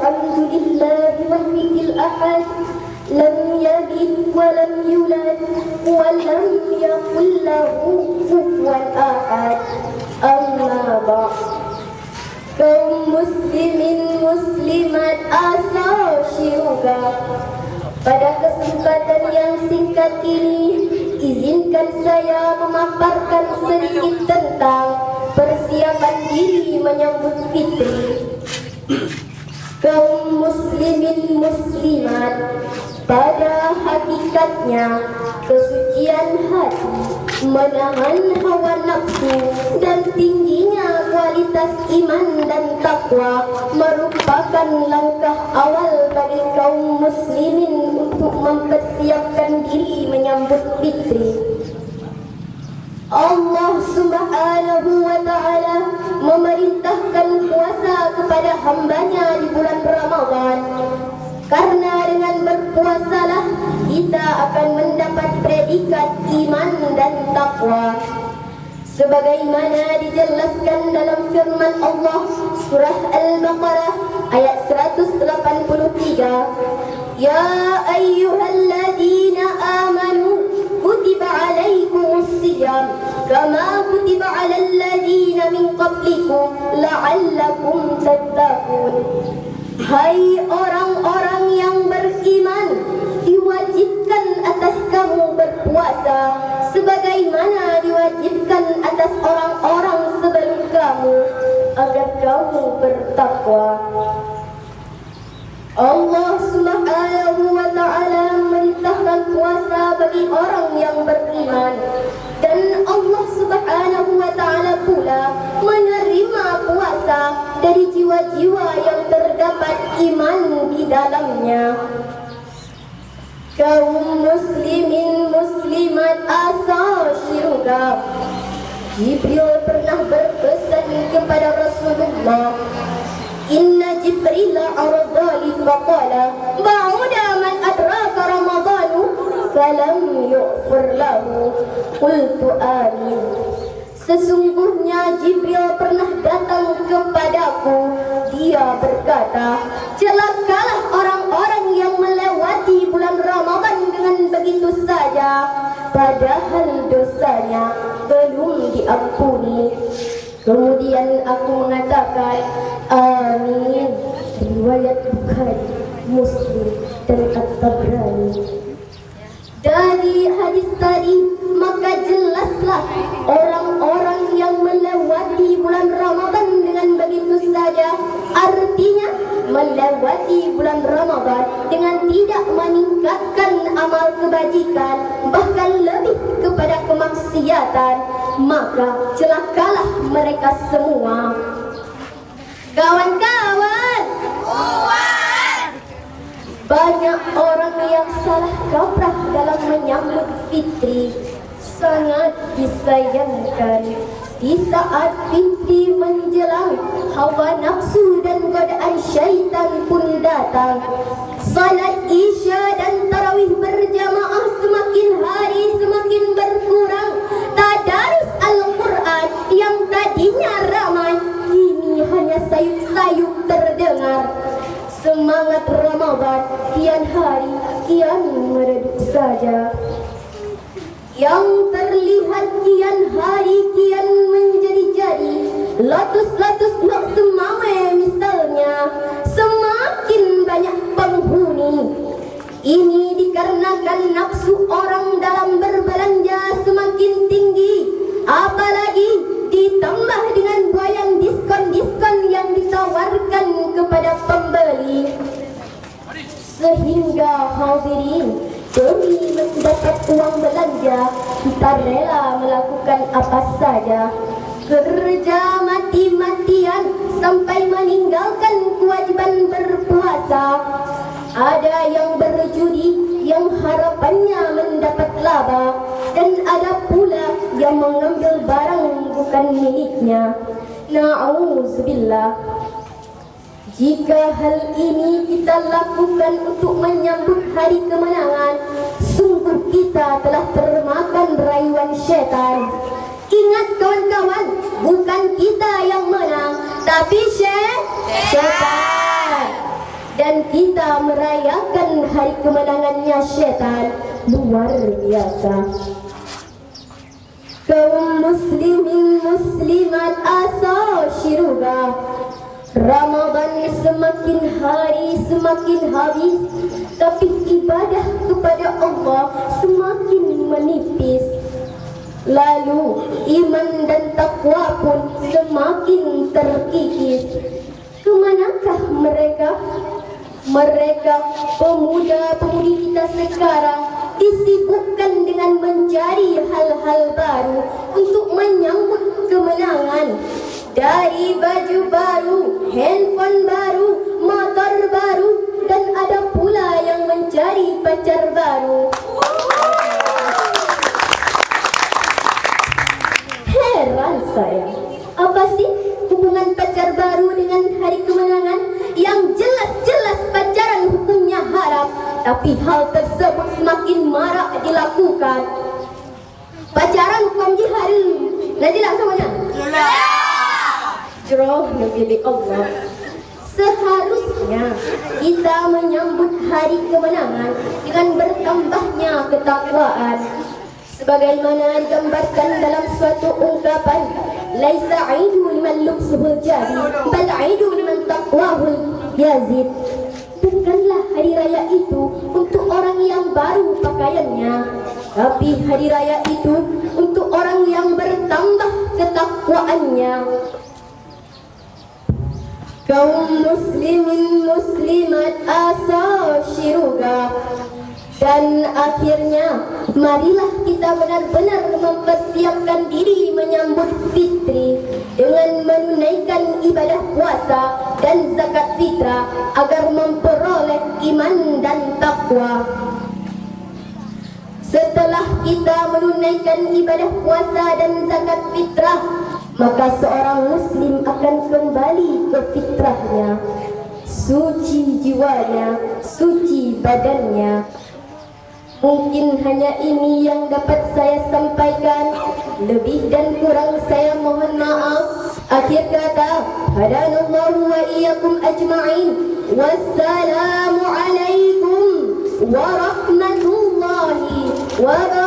الحمد لله وحيد الأحد لم يلد ولم يولد ولم يكن له كفوا أحد. أما بعد, kaum muslimin muslimat asal syurga, pada kesempatan yang singkat ini izinkan saya memaparkan sedikit tentang persiapan diri menyambut fitri. Kaum muslimin muslimat, pada hakikatnya kesucian hati, menahan hawa nafsu dan tingginya kualitas iman dan takwa merupakan langkah awal bagi kaum muslimin untuk mempersiapkan diri menyambut fitri. Allah Subhanahu wa ta'ala memerintahkan puasa kepada hambanya di bulan Ramadan, karena dengan berpuasalah kita akan mendapat predikat iman dan takwa, sebagaimana dijelaskan dalam firman Allah surah Al-Baqarah ayat 183. Ya ayyuhalladzina amanu kutiba alaikumus siyam kama kutiba alal ladzina min qablikum la'allakum tattaqun. Hai orang-orang yang beriman, diwajibkan atas kamu berpuasa sebagaimana diwajibkan atas orang-orang sebelum kamu agar kamu bertakwa. Allah Subhanahu wa ta'ala memerintahkan puasa bagi orang yang beriman, dan Allah Subhanahu wa ta'ala pula menerima puasa dari jiwa-jiwa yang terdapat iman di dalamnya. Kaum muslimin muslimat asal syurga, Jibril pernah berpesan kepada Rasulullah, Inna Jibril aradali faqala ba'uda man adraka Ramadanu falam yu'fir lahu qultu amin. Sesungguhnya Jibril pernah datang kepadaku. Dia berkata, celakalah orang-orang yang melewati bulan Ramadan dengan begitu saja, padahal dosanya belum diampuni. Kemudian aku mengatakan, amin. Riwayat Bukhari, Muslim dan At-Tabrani. Dari hadis tadi maka jelaslah orang-orang yang melewati bulan Ramadan dengan begitu saja, artinya melewati bulan Ramadan dengan tidak meningkatkan amal kebajikan, bahkan lebih kepada kemaksiatan, maka celakalah mereka semua. Kawan-kawan, banyak orang yang salah kaprah dalam menyambut fitri. Sangat disayangkan, di saat fitri menjelang, hawa nafsu dan godaan syaitan pun datang. Salat isya dan tarawih berjamaah semakin hari semakin berkurang. Tadarus Al-Quran yang tadinya ramai kini hanya sayup-sayup terdengar. Semangat Ramadan kian hari kian meredup saja. Yang terlihat kian hari kian menjadi-jadi. Lotus-lotus blok Semawai misalnya semakin banyak penghuni. Ini dikarenakan nafsu orang dalam berbelanja semakin tinggi, apalagi ditambah dengan buayan diskon-diskon yang ditawarkan kepada pembeli, sehingga hadirin, demi mendapat uang belanja kita rela melakukan apa saja, kerja mati-matian sampai meninggalkan kewajiban berpuasa. Ada yang berjudi yang harapannya mendapat laba, dan ada pula yang mengambil barang bukan miliknya. Na'udzubillah. Jika hal ini kita lakukan untuk menyambut hari kemenangan, sungguh kita telah termakan rayuan syaitan. Ingat kawan-kawan, bukan kita yang menang, tapi syaitan. dan kita merayakan hari kemenangannya syaitan. Luar biasa. Kaum muslimin muslimat asal syurga, Ramadan semakin hari semakin habis, tapi ibadah kepada Allah semakin menipis. Lalu iman dan takwa pun semakin terkikis. Kemanakah mereka? Mereka pemuda-pemudi kita sekarang disibukkan dengan mencari hal-hal baru untuk menyambut kemenangan. Dari baju baru, handphone baru, motor baru, dan ada pula yang mencari pacar baru. Heran saya, apa sih hubungan pacar baru dengan hari kemenangan? Yang jelas-jelas pacaran hukumnya haram, tapi hal tersebut semakin marak dilakukan. Pacaran hukum haram. Najila semuanya? Jroh Nabi Allah. Seharusnya kita menyambut hari kemenangan dengan bertambahnya ketakwaan, sebagaimana digambarkan dalam suatu ungkapan, laisa aidu liman lubsuhul jadi, bal aidu liman taqwahul yazid. Bukanlah hari raya itu untuk orang yang baru pakaiannya, tapi hari raya itu untuk orang yang bertambah ketakwaannya. Kaum muslimin muslimat asal syurga. Dan akhirnya, marilah kita benar-benar mempersiapkan diri menyambut fitri dengan menunaikan ibadah puasa dan zakat fitrah agar memperoleh iman dan takwa. Setelah kita menunaikan ibadah puasa dan zakat fitrah, maka seorang muslim akan kembali ke fitrahnya, suci jiwanya, suci badannya. Mungkin hanya ini yang dapat saya sampaikan. Lebih dan kurang saya mohon maaf. Akhir kata, hadanallahu wa iyyakum ajma'in. Wassalamu alaikum warahmatullahi wabarakatuh.